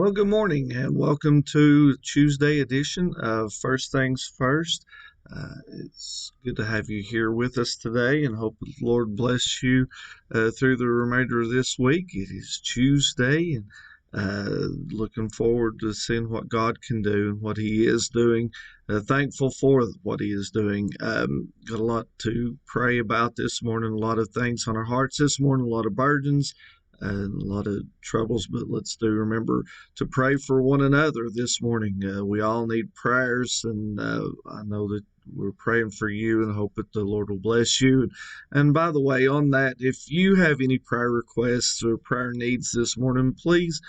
Well, good morning and welcome to Tuesday edition of First Things First. It's good to have you here with us today and hope the Lord bless you through the remainder of this week. It is Tuesday and looking forward to seeing what God can do and what He is doing. Thankful for what He is doing. Got a lot to pray about this morning, a lot of things on our hearts this morning, a lot of burdens and a lot of troubles, but let's remember to pray for one another this morning. We all need prayers, and I know that we're praying for you and hope that the Lord will bless you. And by the way, on that, if you have any prayer requests or prayer needs this morning, please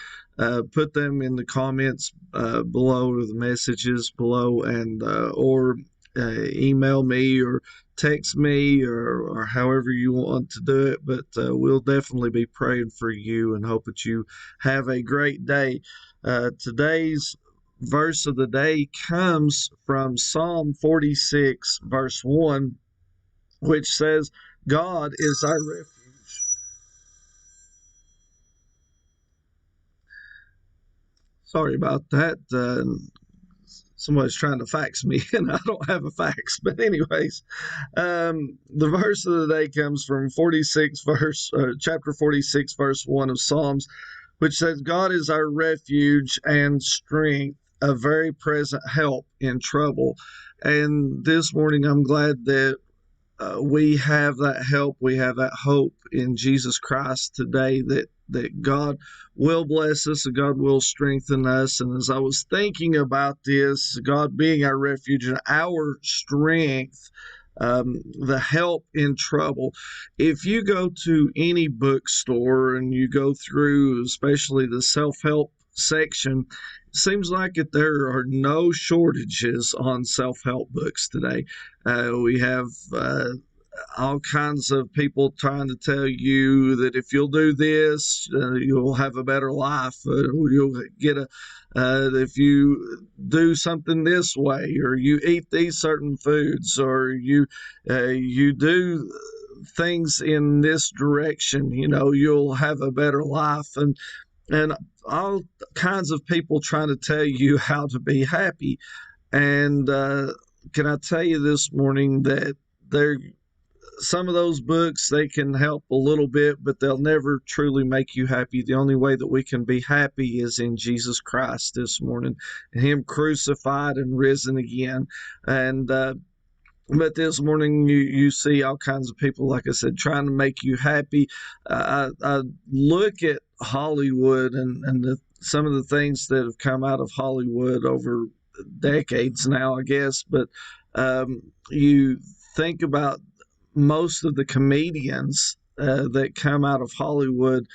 put them in the comments below or the messages below, and or email me or text me or however you want to do it, but we'll definitely be praying for you and hope that you have a great day. Today's verse of the day comes from Psalm 46 verse 1, which says, God is our refuge. Sorry about that. Somebody's trying to fax me and I don't have a fax. But anyways, the verse of the day comes from chapter 46, verse 1 of Psalms, which says, God is our refuge and strength, a very present help in trouble. And this morning, I'm glad that we have that help, we have that hope in Jesus Christ today, that God will bless us and God will strengthen us. And as I was thinking about this, God being our refuge and our strength, the help in trouble. If you go to any bookstore and you go through, especially the self-help section, it seems like that there are no shortages on self-help books today. We have all kinds of people trying to tell you that if you'll do this, you'll have a better life. You'll get if you do something this way, or you eat these certain foods, or you do things in this direction, you'll have a better life. And all kinds of people trying to tell you how to be happy. And can I tell you this morning that some of those books, they can help a little bit, but they'll never truly make you happy. The only way that we can be happy is in Jesus Christ this morning, Him crucified and risen again. And but this morning, you see all kinds of people, like I said, trying to make you happy. I look at Hollywood and some of the things that have come out of Hollywood over decades now, I guess. But you think about most of the comedians that come out of Hollywood.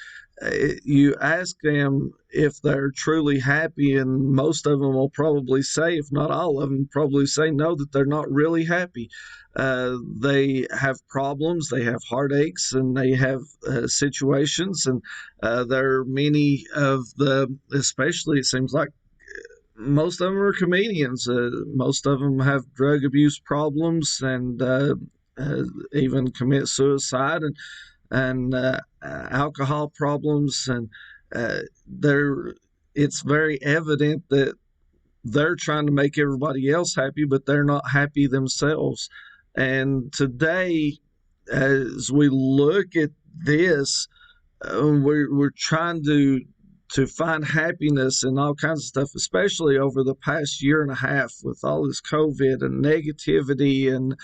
You ask them if they're truly happy, and most of them will probably say, if not all of them, probably say no, that they're not really happy. They have problems, they have heartaches, and they have situations, and there are many of especially it seems like most of them are comedians. Most of them have drug abuse problems and even commit suicide and alcohol problems, and it's very evident that they're trying to make everybody else happy, but they're not happy themselves. And today, as we look at this, we're trying to find happiness in all kinds of stuff, especially over the past year and a half with all this COVID and negativity, and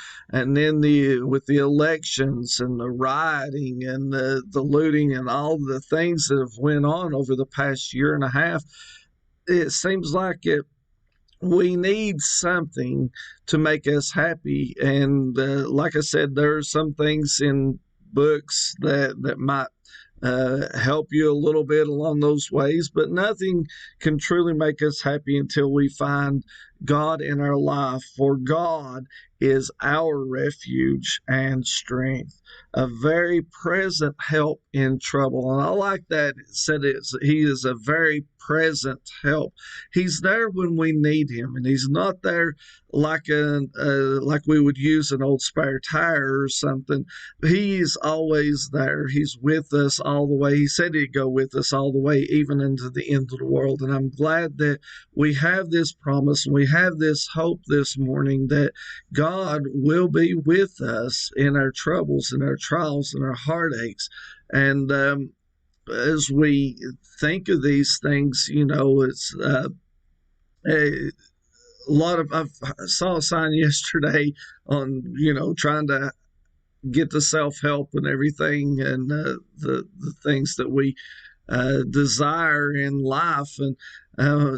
then with the elections and the rioting and the looting and all the things that have went on over the past year and a half. It seems like we need something to make us happy. And like I said, there are some things in books that might help you a little bit along those ways, but nothing can truly make us happy until we find God in our life. For God is our refuge and strength, a very present help in trouble. And I like that it said he is a very present help. He's there when we need him, and he's not there like we would use an old spare tire or something. He's always there. He's with us all the way. He said he'd go with us all the way, even into the end of the world. And I'm glad that we have this promise and we have this hope this morning that God will be with us in our troubles and our trials and our heartaches. And as we think of these things, it's a lot of. I saw a sign yesterday on, trying to get the self help and everything, and the things that we desire in life. And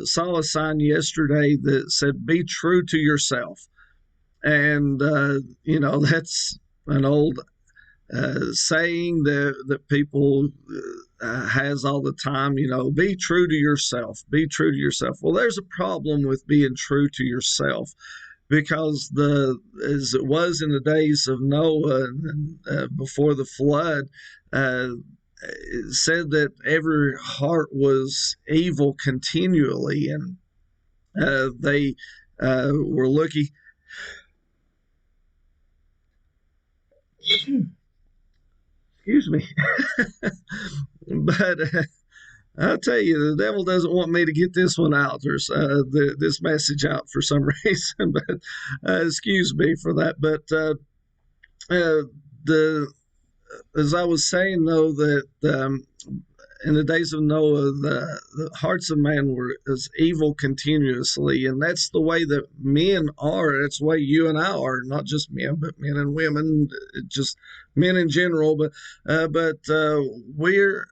saw a sign yesterday that said, "Be true to yourself." And that's an old saying that people has all the time. Be true to yourself. Be true to yourself. Well, there's a problem with being true to yourself, because as it was in the days of Noah and before the flood, it said that every heart was evil continually, and they were looking. Excuse me. But I'll tell you, the devil doesn't want me to get this one out, or this message out for some reason. But excuse me for that. But the as I was saying, though, that in the days of Noah, the hearts of man were as evil continuously, and that's the way that men are. That's the way you and I are, not just men, but men and women, just men in general. But we're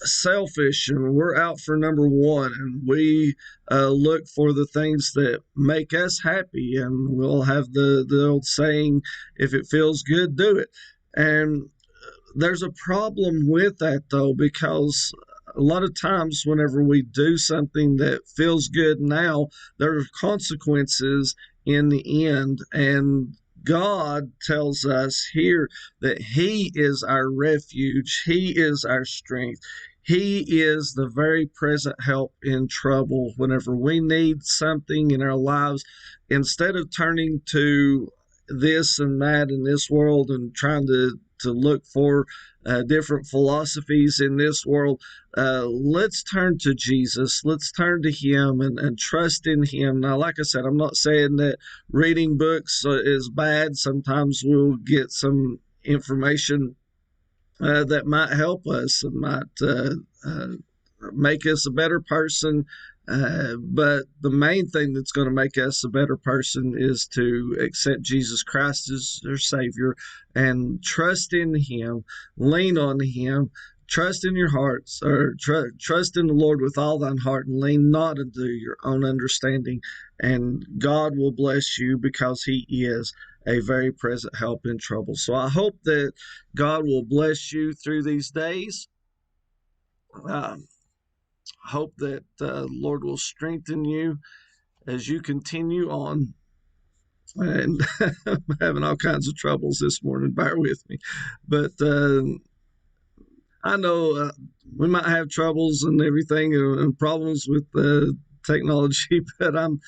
selfish, and we're out for number one, and we look for the things that make us happy, and we'll have the old saying, if it feels good, do it. And there's a problem with that, though, because a lot of times whenever we do something that feels good now, there are consequences in the end. And God tells us here that he is our refuge. He is our strength. He is the very present help in trouble. Whenever we need something in our lives, instead of turning to this and that in this world and trying to look for different philosophies in this world, let's turn to Jesus. Let's turn to him and trust in him. Now, like I said, I'm not saying that reading books is bad. Sometimes we'll get some information that might help us and might make us a better person. But the main thing that's going to make us a better person is to accept Jesus Christ as our Savior and trust in him, lean on him, trust in your hearts, or trust in the Lord with all thine heart, and lean not unto your own understanding. And God will bless you, because he is a very present help in trouble. So I hope that God will bless you through these days. Hope that the Lord will strengthen you as you continue on. And I'm having all kinds of troubles this morning. Bear with me. But I know we might have troubles and everything, and problems with technology, but I'm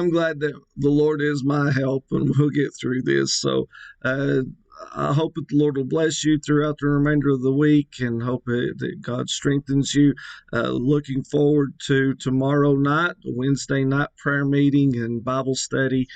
glad that the Lord is my help, and we'll get through this. So I hope that the Lord will bless you throughout the remainder of the week, and hope that God strengthens you. Looking forward to tomorrow night, Wednesday night prayer meeting and Bible study.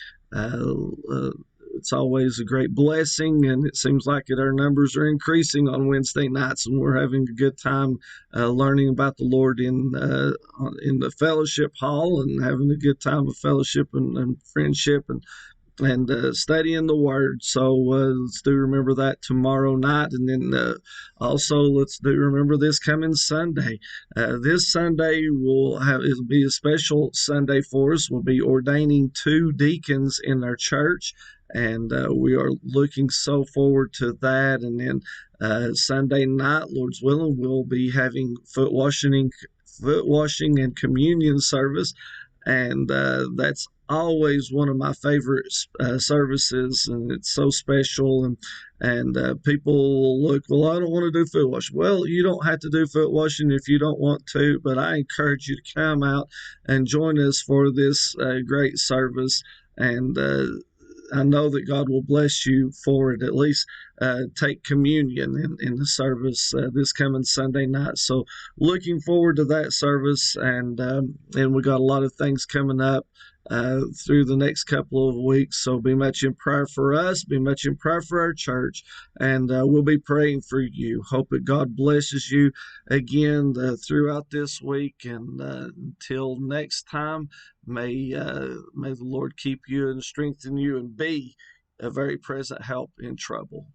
It's always a great blessing, and it seems like our numbers are increasing on Wednesday nights, and we're having a good time learning about the Lord in the fellowship hall, and having a good time of fellowship and friendship and studying the Word. So let's do remember that tomorrow night, and then also let's do remember this coming Sunday. This Sunday it'll be a special Sunday for us. We'll be ordaining 2 deacons in our church, and we are looking so forward to that. And then Sunday night, Lord's willing, we'll be having foot washing and communion service. and that's always one of my favorite services, and it's so special. And people will look, well, I don't want to do foot washing. Well, you don't have to do foot washing if you don't want to, but I encourage you to come out and join us for this great service. And I know that God will bless you for it. At least take communion in the service this coming Sunday night. So looking forward to that service, and we got a lot of things coming up through the next couple of weeks. So be much in prayer for us, be much in prayer for our church, and we'll be praying for you. Hope that God blesses you again throughout this week, and until next time, may the Lord keep you and strengthen you and be a very present help in trouble.